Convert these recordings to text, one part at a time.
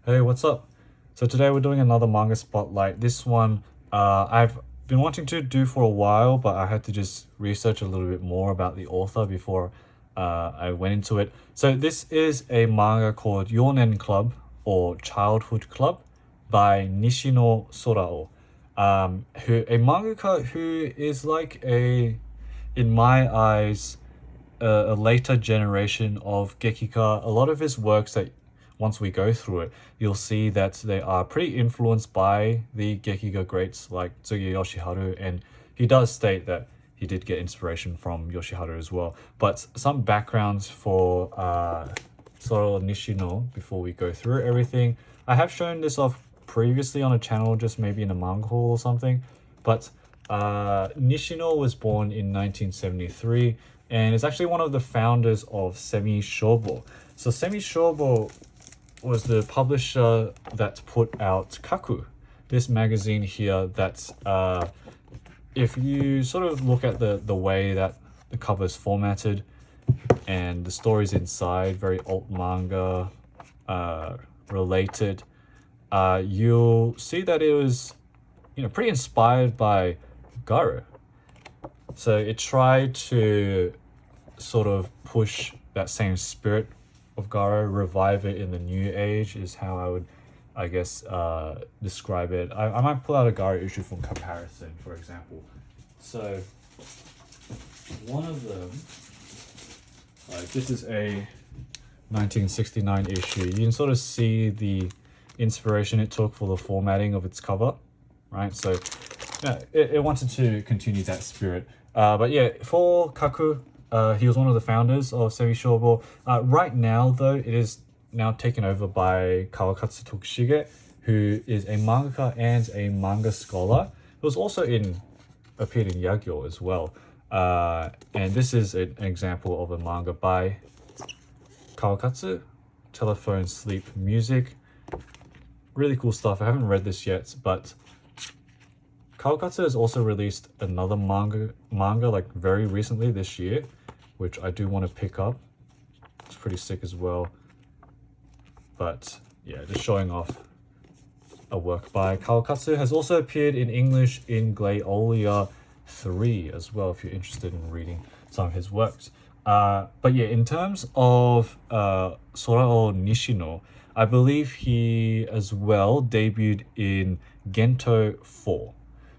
Hey, what's up? So today we're doing another manga spotlight. This one I've been wanting to do for a while, but I had to just research a little bit more about the author before I went into it. So this is a manga called Younen Club or Childhood Club by Nishino Sorao, who a mangaka who is like in my eyes, a later generation of Gekika. A lot of his works that once we go through it, you'll see that they are pretty influenced by the Gekika greats like Tsuge Yoshiharu, and he does state that he did get inspiration from Yoshiharu as well. But some backgrounds for Sorao Nishino before we go through everything. I have shown this off previously on a channel, just maybe in a manga haul or something, but Nishino was born in 1973 and is actually one of the founders of Semi Shobo. So Semi Shobo was the publisher that put out Kaku, this magazine here that if you sort of look at the way that the cover is formatted and the stories inside, very alt manga related, you'll see that it was pretty inspired by Garo. So it tried to sort of push that same spirit of Garo, revive it in the new age is how I would, I guess, describe it. I might pull out a Garo issue for comparison, for example. So one of them, this is a 1969 issue. You can sort of see the inspiration it took for the formatting of its cover, right? So yeah, it wanted to continue that spirit. But yeah, for Kaku, he was one of the founders of Semi Shobo. Right now, though, it is now taken over by Kawakatsu Tokushige, who is a mangaka and a manga scholar. He was also appeared in Yagyo as well. And this is an example of a manga by Kawakatsu, Telephone Sleep Music. Really cool stuff. I haven't read this yet, but Kawakatsu has also released another manga like very recently this year, which I do want to pick up. It's pretty sick as well. But yeah, just showing off a work by Kawakatsu. Has also appeared in English in Glaolia 3 as well, if you're interested in reading some of his works. But yeah, in terms of Sorao Nishino, I believe he as well debuted in Gento 4.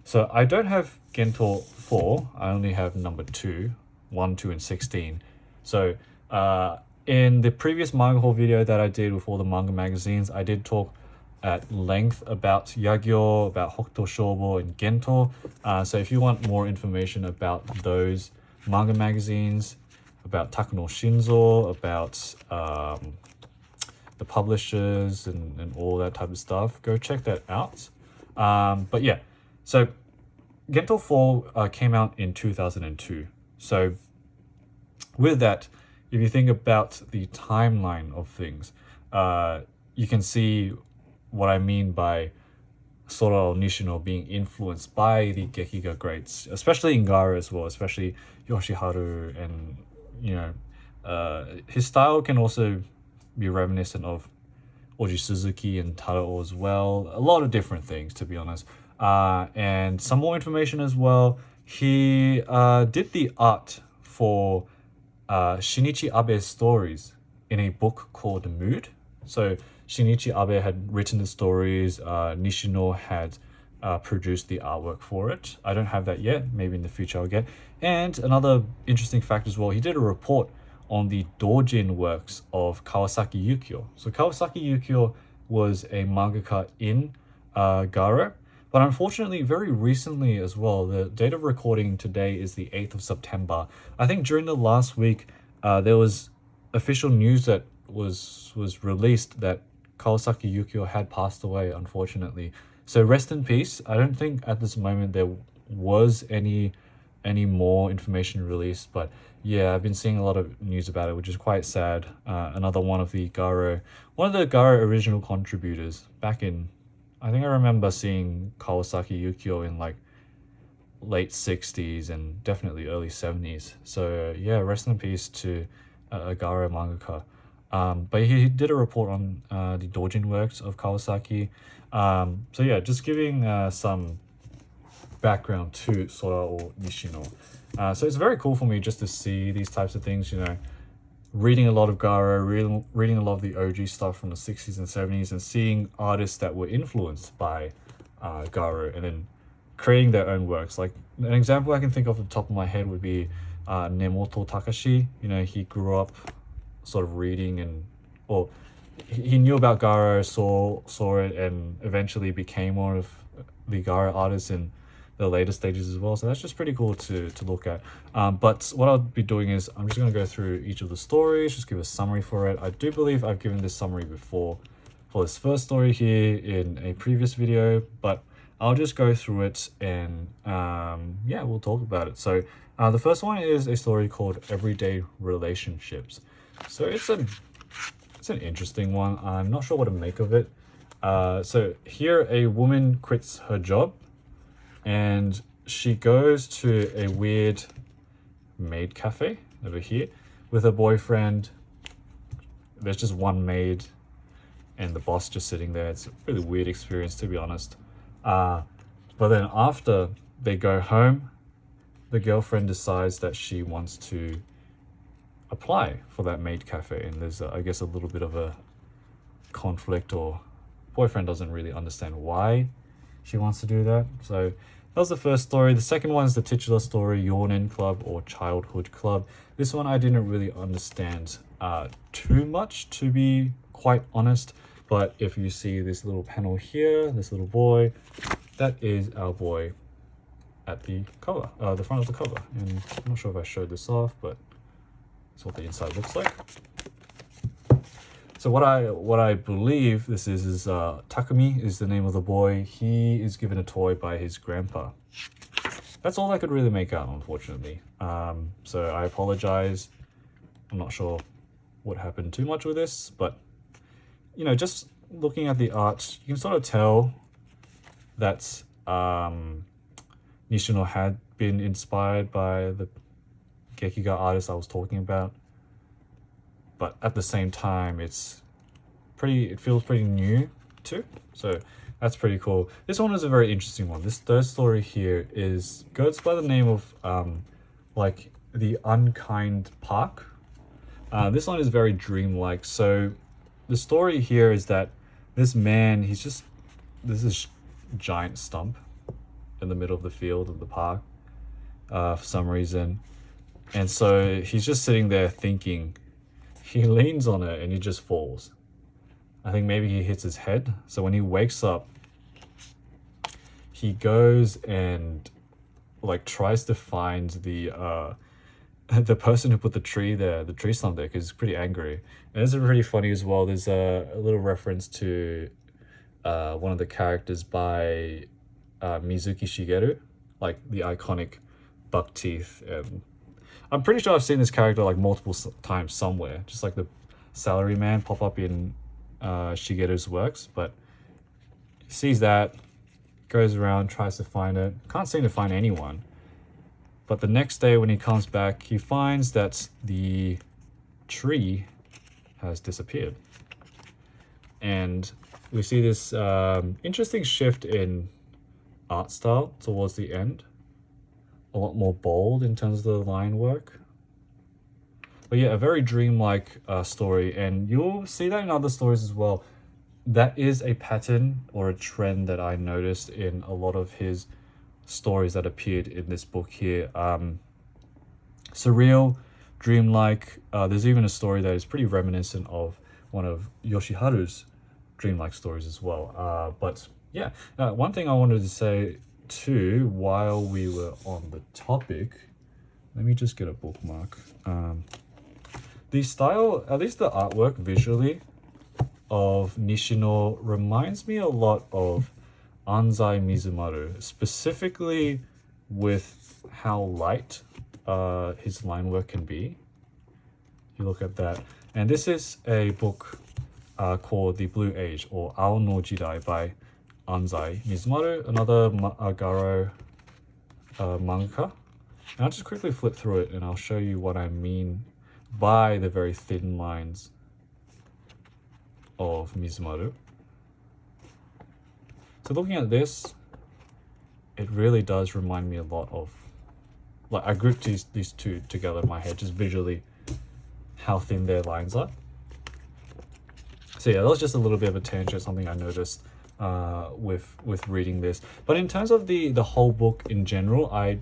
So I don't have Gento 4, I only have number 2, 1, 2, and 16. So in the previous manga haul video that I did with all the manga magazines, I did talk at length about Yagyo, about Hokuto Shobo, and Gento. So if you want more information about those manga magazines, about Takuno Shinzo, about the publishers and all that type of stuff, go check that out. But yeah, so Gento 4 came out in 2002. So with that, if you think about the timeline of things, you can see what I mean by Sorao Nishino being influenced by the Gekiga greats, especially in Garo as well, especially Yoshiharu, and his style can also be reminiscent of Oji Suzuki and Tadao as well. A lot of different things, to be honest. And some more information as well. He did the art for Shinichi Abe's stories in a book called Mood. So Shinichi Abe had written the stories, Nishino had produced the artwork for it. I don't have that yet, maybe in the future I'll get. And another interesting fact as well, he did a report on the doujin works of Kawasaki Yukio. So Kawasaki Yukio was a mangaka in Garo, but unfortunately very recently as well, the date of recording today is the 8th of September. I think during the last week, there was official news that was released that Kawasaki Yukio had passed away, unfortunately. So rest in peace. I don't think at this moment there was any more information released, but yeah, I've been seeing a lot of news about it, which is quite sad. Another one of the Garo original contributors back in, I think I remember seeing Kawasaki Yukio in like late 60s and definitely early 70s. So yeah, rest in peace to a Garo mangaka. But he did a report on the doujin works of Kawasaki. So yeah, just giving some background to Sorao Nishino. So it's very cool for me just to see these types of things, you know, reading a lot of Garo, reading a lot of the OG stuff from the 60s and 70s, and seeing artists that were influenced by Garo and then creating their own works. Like an example I can think of at the top of my head would be Nemoto Takashi. You know, he grew up sort of reading or he knew about Garo, saw it, and eventually became one of the Garo artists in the later stages as well. So that's just pretty cool to look at. But what I'll be doing is I'm just going to go through each of the stories, just give a summary for it. I do believe I've given this summary before for this first story here in a previous video, but I'll just go through it and yeah, we'll talk about it. So the first one is a story called Everyday Relationships. So it's an interesting one. I'm not sure what to make of it. So here a woman quits her job and she goes to a weird maid cafe over here with her boyfriend. There's just one maid and the boss just sitting there. It's a really weird experience, to be honest. But then after they go home, the girlfriend decides that she wants to apply for that maid cafe, and there's I guess a little bit of a conflict, or boyfriend doesn't really understand why she wants to do that. So that was the first story. The second one is the titular story,幼年Club or Childhood Club. This one I didn't really understand too much, to be quite honest. But if you see this little panel here, this little boy, that is our boy at the cover, the front of the cover. And I'm not sure if I showed this off, but that's what the inside looks like. So what I believe this is Takumi is the name of the boy. He is given a toy by his grandpa. That's all I could really make out, unfortunately. So I apologize. I'm not sure what happened too much with this, but you know, just looking at the art, you can sort of tell that Nishino had been inspired by the Gekiga artist I was talking about. But at the same time, it feels pretty new too. So that's pretty cool. This one is a very interesting one. This third story here goes by the name of like the Unkind Park. This one is very dreamlike. So the story here is that this man, there's this giant stump in the middle of the field of the park for some reason. And so he's just sitting there thinking. He leans on it and he just falls. I think maybe he hits his head. So when he wakes up, he goes and like tries to find the person who put the tree stump there, because he's pretty angry. And it's pretty funny as well. There's a little reference to one of the characters by Mizuki Shigeru, like the iconic buck teeth. And I'm pretty sure I've seen this character like multiple times somewhere, just like the salaryman pop up in Shigeru's works. But he sees that, goes around, tries to find it, can't seem to find anyone. But the next day when he comes back, he finds that the tree has disappeared. And we see this interesting shift in art style towards the end. A lot more bold in terms of the line work. But yeah, a very dreamlike story, and you'll see that in other stories as well. That is a pattern or a trend that I noticed in a lot of his stories that appeared in this book here. Surreal, dreamlike. There's even a story that is pretty reminiscent of one of Yoshiharu's dreamlike stories as well. But yeah, one thing I wanted to say too, while we were on the topic, let me just get a bookmark. The style, at least the artwork visually of Nishino, reminds me a lot of Anzai Mizumaru, specifically with how light his line work can be. You look at that, and this is a book called The Blue Age, or Ao no Jidai, by Anzai Mizumaru, another Garo manga. And I'll just quickly flip through it and I'll show you what I mean by the very thin lines of Mizumaru. So looking at this, it really does remind me a lot of, like, I grouped these two together in my head, just visually how thin their lines are. So yeah, that was just a little bit of a tangent, something I noticed with reading this. But in terms of the whole book in general, I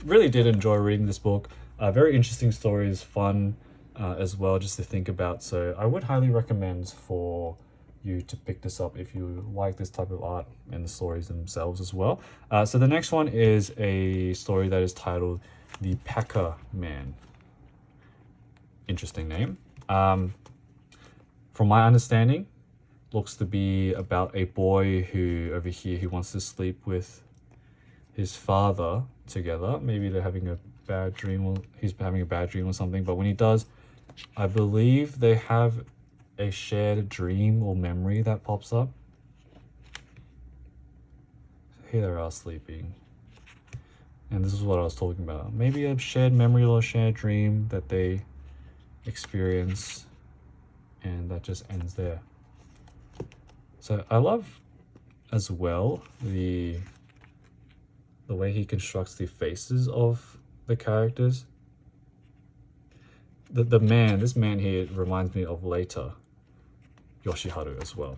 really did enjoy reading this book. Very interesting stories, fun as well, just to think about. So I would highly recommend for you to pick this up if you like this type of art and the stories themselves as well. So the next one is a story that is titled The Packer Man. Interesting name. From my understanding, looks to be about a boy who over here who wants to sleep with his father together. Maybe they're having a bad dream, or he's having a bad dream or something. But when he does, I believe they have a shared dream or memory that pops up. Here they are sleeping. And this is what I was talking about. Maybe a shared memory or a shared dream that they experience, and that just ends there. So I love as well the way he constructs the faces of the characters. This man here reminds me of later Yoshiharu as well.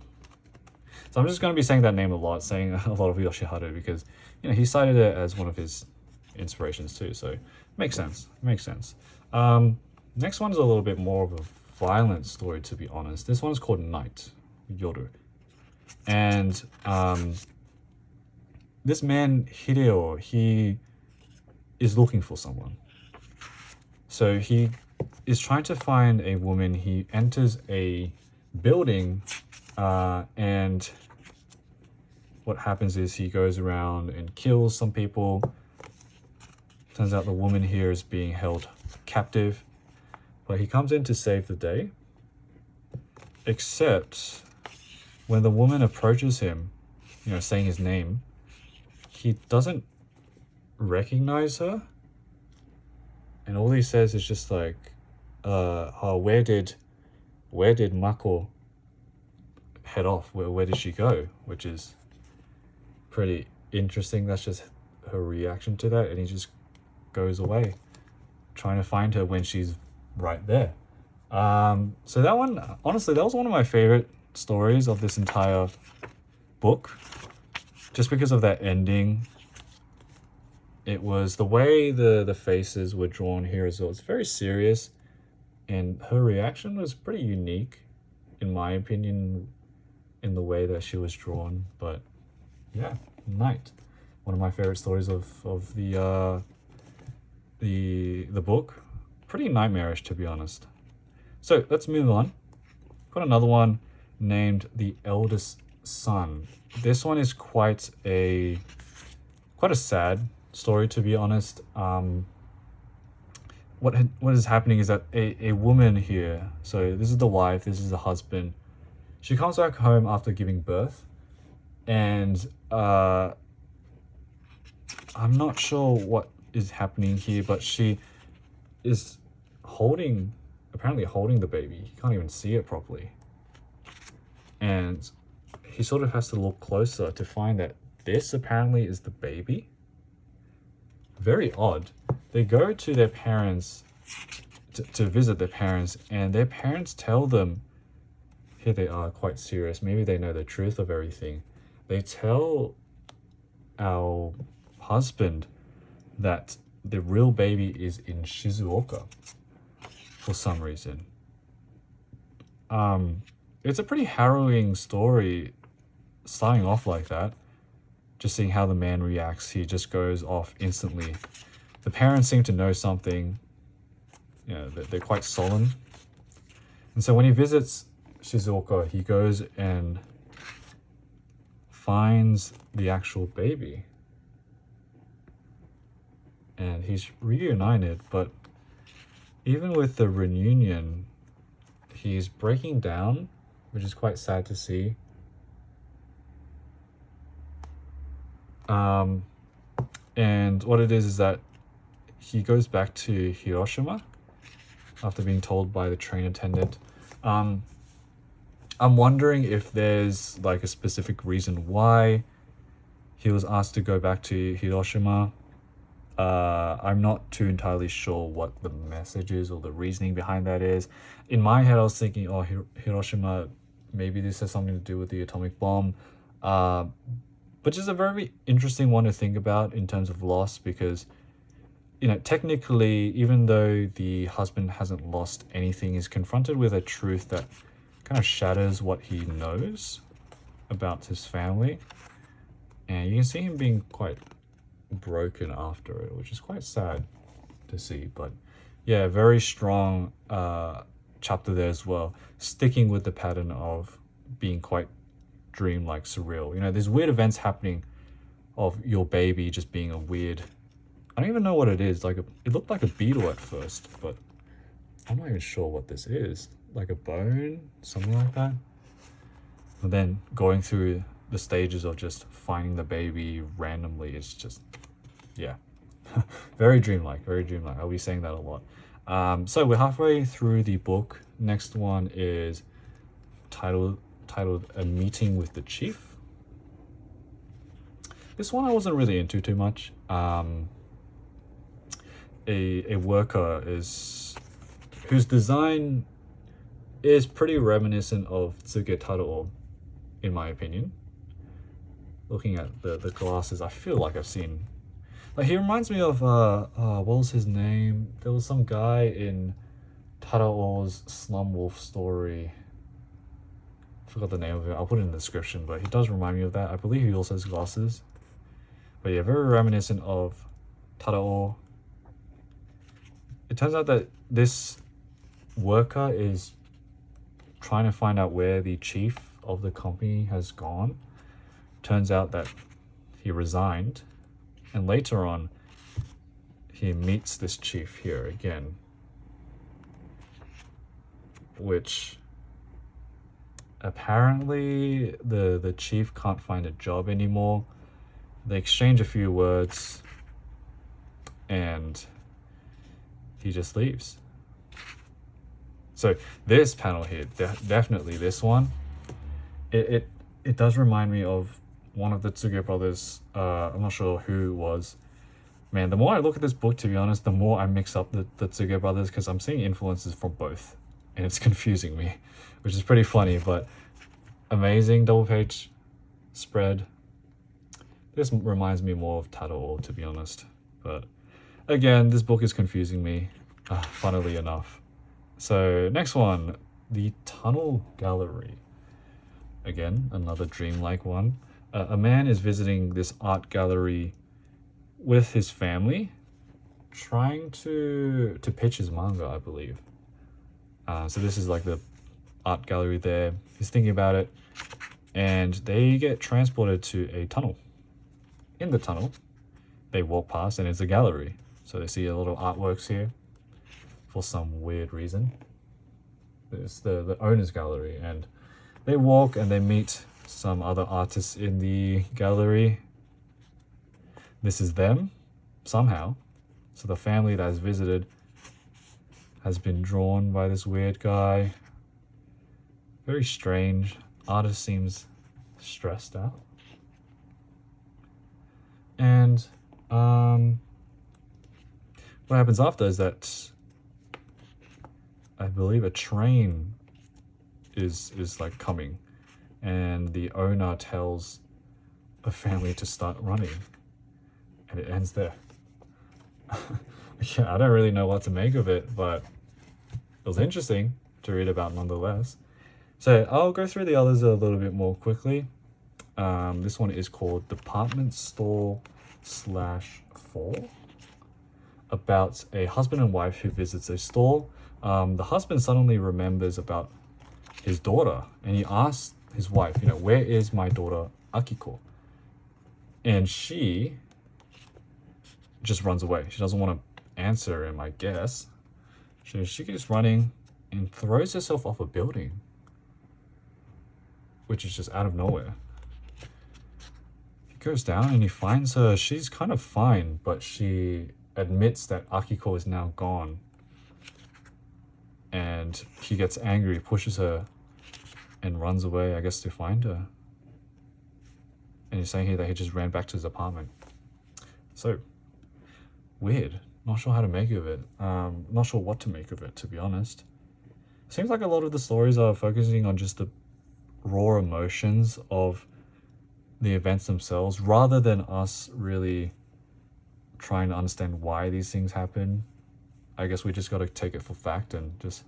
So I'm just going to be saying that name a lot, saying a lot of Yoshiharu, because he cited it as one of his inspirations too. So makes sense. Next one's a little bit more of a violent story, to be honest. This one's called Night, Yoru. And this man, Hideo, he is looking for someone. So he is trying to find a woman. He enters a building and what happens is he goes around and kills some people. Turns out the woman here is being held captive. But he comes in to save the day. Except when the woman approaches him, saying his name, he doesn't recognize her. And all he says is just like, where did Mako head off? Where did she go? Which is pretty interesting. That's just her reaction to that. And he just goes away, trying to find her when she's right there. So that one, honestly, that was one of my favorite stories of this entire book, just because of that ending. It was the way the faces were drawn here as well. It's very serious, and her reaction was pretty unique, in my opinion, in the way that she was drawn. But yeah, Night, one of my favorite stories of the book. Pretty nightmarish, to be honest. So let's move on. Got another one named The Eldest Son. This one is quite a sad story, to be honest. What is happening is that a woman here, so this is the wife, this is the husband, she comes back home after giving birth, and I'm not sure what is happening here, but she is apparently holding the baby. He can't even see it properly. And he sort of has to look closer to find that this apparently is the baby. Very odd. They go to their parents to visit their parents, and their parents tell them, here they are, quite serious. Maybe they know the truth of everything. They tell our husband that the real baby is in Shizuoka for some reason. It's a pretty harrowing story starting off like that. Just seeing how the man reacts, he just goes off instantly. The parents seem to know something. They're quite sullen. And so when he visits Shizuoka, he goes and finds the actual baby. And he's reunited, but even with the reunion, he's breaking down, which is quite sad to see. And what it is that he goes back to Hiroshima after being told by the train attendant. I'm wondering if there's like a specific reason why he was asked to go back to Hiroshima. I'm not too entirely sure what the message is or the reasoning behind that is. In my head, I was thinking, oh, Hiroshima, maybe this has something to do with the atomic bomb. But just a very interesting one to think about in terms of loss, because, technically, even though the husband hasn't lost anything, he's confronted with a truth that kind of shatters what he knows about his family. And you can see him being quite broken after it, which is quite sad to see. But yeah, very strong chapter there as well, sticking with the pattern of being quite dreamlike, surreal. There's weird events happening of your baby just being a weird, I don't even know what it is. Like it looked like a beetle at first, but I'm not even sure what this is. Like a bone, something like that. But then going through the stages of just finding the baby randomly, it's just, yeah. Very dreamlike, very dreamlike. I'll be saying that a lot. So we're halfway through the book. Next one is titled A Meeting with the Chief. This one I wasn't really into too much. A worker whose design is pretty reminiscent of Tsuge Tadao, in my opinion. Looking at the glasses, I feel like I've seen, like, he reminds me of what was his name? There was some guy in Tadao's Slum Wolf story. I forgot the name of it. I'll put it in the description, but he does remind me of that. I believe he also has glasses. But yeah, very reminiscent of Tadao. It turns out that this worker is trying to find out where the chief of the company has gone. Turns out that he resigned, and later on he meets this chief here again, which apparently the chief can't find a job anymore. They exchange a few words and he just leaves. So this panel here, definitely this one, it does remind me of one of the Tsuge brothers. I'm not sure who it was. Man, the more I look at this book, to be honest, the more I mix up the Tsuge brothers, because I'm seeing influences from both, and it's confusing me, which is pretty funny. But amazing double page spread. This reminds me more of Tadao, to be honest. But again, this book is confusing me, funnily enough. So next one, The Tunnel Gallery. Again, another dreamlike one. A man is visiting this art gallery with his family, trying to pitch his manga, I believe. So this is like the art gallery there. He's thinking about it, and they get transported to a tunnel. In the tunnel, they walk past, and it's a gallery. So they see a lot of artworks here for some weird reason. It's the owner's gallery, and they walk and they meet some other artists in the gallery. This is them, somehow. So the family that has visited has been drawn by this weird guy. Very strange. Artist seems stressed out. And what happens after is that I believe a train is like coming, and the owner tells the family to start running, and it ends there. Yeah, I don't really know what to make of it, but it was interesting to read about nonetheless. So I'll go through the others a little bit more quickly. This one is called Department Store /4, about a husband and wife who visits a store. The husband suddenly remembers about his daughter, and he asks his wife, where is my daughter Akiko? And she just runs away. She doesn't want to answer him, I guess. She keeps running and throws herself off a building, which is just out of nowhere. He goes down and he finds her. She's kind of fine, but she admits that Akiko is now gone. And he gets angry, pushes her and runs away, I guess, to find her. And he's saying here that he just ran back to his apartment. So, weird. Not sure how to make of it. Not sure what to make of it, to be honest. Seems like a lot of the stories are focusing on just the raw emotions of the events themselves, rather than us really trying to understand why these things happen. I guess we just got to take it for fact and just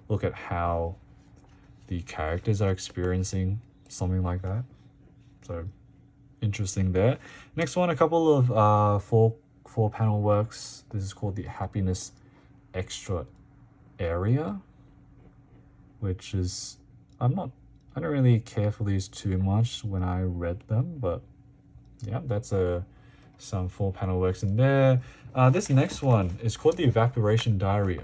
look at how the characters are experiencing something like that. So interesting there. Next one, a couple of four panel works. This is called the Happiness Extra Area, which is, I don't really care for these too much when I read them, but yeah, that's some 4 panel works in there. This next one is called the Evaporation Diary.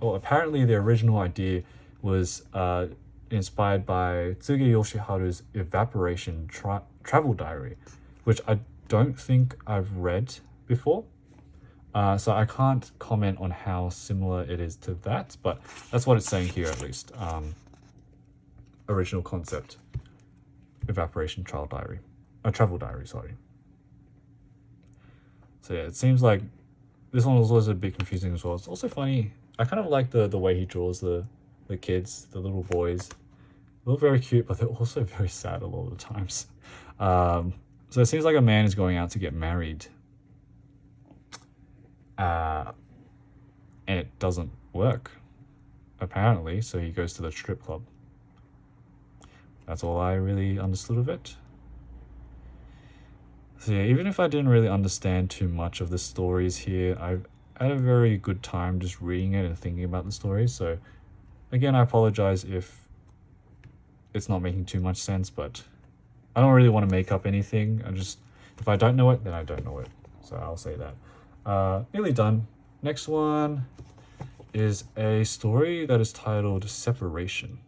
Apparently the original idea was inspired by Tsuge Yoshiharu's Evaporation Travel Diary, which I don't think I've read before. So I can't comment on how similar it is to that, but that's what it's saying here at least. Original concept, Evaporation Travel Diary, sorry. So yeah, it seems like this one was also a bit confusing as well. It's also funny. I kind of like the way he draws the kids, the little boys. They look very cute, but they're also very sad a lot of the times. So it seems like a man is going out to get married. And it doesn't work, apparently, so he goes to the strip club. That's all I really understood of it. So yeah, even if I didn't really understand too much of the stories here, I've had a very good time just reading it and thinking about the stories. So again, I apologize if it's not making too much sense, but I don't really want to make up anything. If I don't know it, then I don't know it. So I'll say that. Nearly done. Next one is a story that is titled Separation.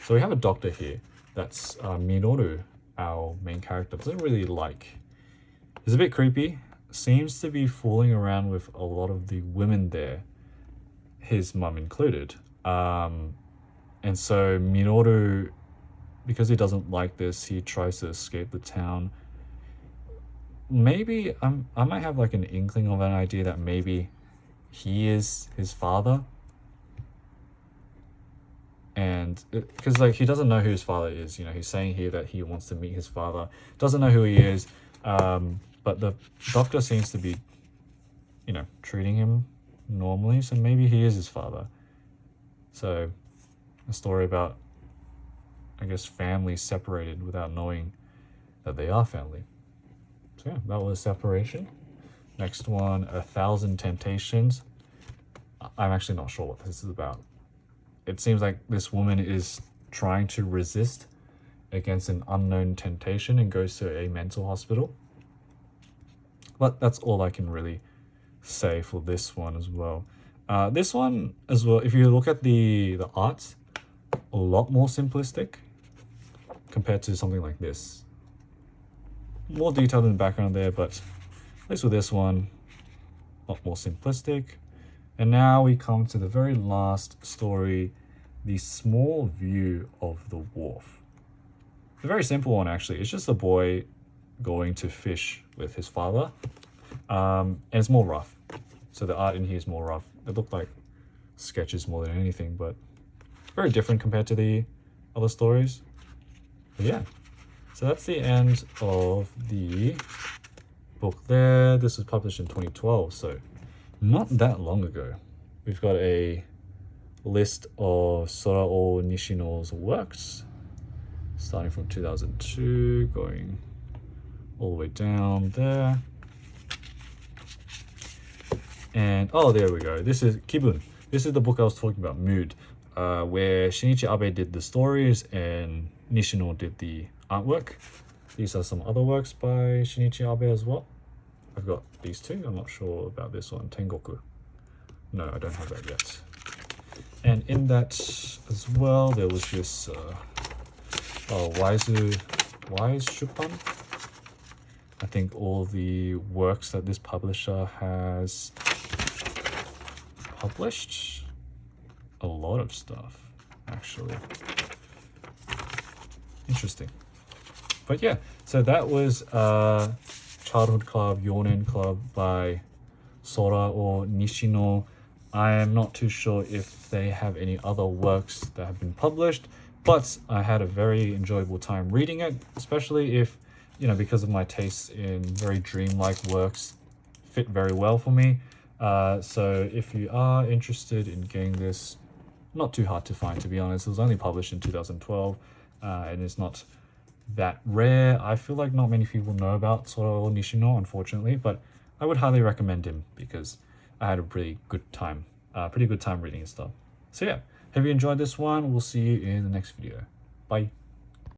So we have a doctor here that's Minoru, our main character, doesn't really like. He's a bit creepy, seems to be fooling around with a lot of the women there, his mum included. And so Minoru, because he doesn't like this, he tries to escape the town. Maybe I might have like an inkling of an idea that maybe he is his father. And because like he doesn't know who his father is, he's saying here that he wants to meet his father, doesn't know who he is, but the doctor seems to be treating him normally, so maybe he is his father. So a story about, I guess, families separated without knowing that they are family. So yeah, that was Separation. Next one, 1,000 Temptations. I'm actually not sure what this is about. It seems like this woman is trying to resist against an unknown temptation and goes to a mental hospital. But that's all I can really say for this one as well. This one as well, if you look at the art, a lot more simplistic compared to something like this. More detailed in the background there, but at least with this one, a lot more simplistic. And now we come to the very last story, The Small View of the Wharf. It's a very simple one, actually. It's just a boy going to fish with his father. And it's more rough. So the art in here is more rough. It looked like sketches more than anything, but very different compared to the other stories. But yeah, so that's the end of the book there. This was published in 2012, so not that long ago. We've got a list of Sorao Nishino's works, starting from 2002, going all the way down there. And oh, there we go. This is Kibun. This is the book I was talking about, Mood, where Shinichi Abe did the stories and Nishino did the artwork. These are some other works by Shinichi Abe as well. I've got these two. I'm not sure about this one, Tengoku. No, I don't have that yet. And in that as well, there was this Wise Shupan. I think all the works that this publisher has published. A lot of stuff, actually. Interesting. But yeah, so that was Childhood Club, Younen Club by Sorao Nishino. I am not too sure if they have any other works that have been published, but I had a very enjoyable time reading it, especially if, you know, because of my tastes in very dreamlike works, fit very well for me. So if you are interested in getting this, not too hard to find, to be honest. It was only published in 2012, and it's not that rare. I feel like not many people know about Sorao Nishino, unfortunately, but I would highly recommend him because I had a pretty good time reading his stuff. So yeah, have you enjoyed this one? We'll see you in the next video. Bye.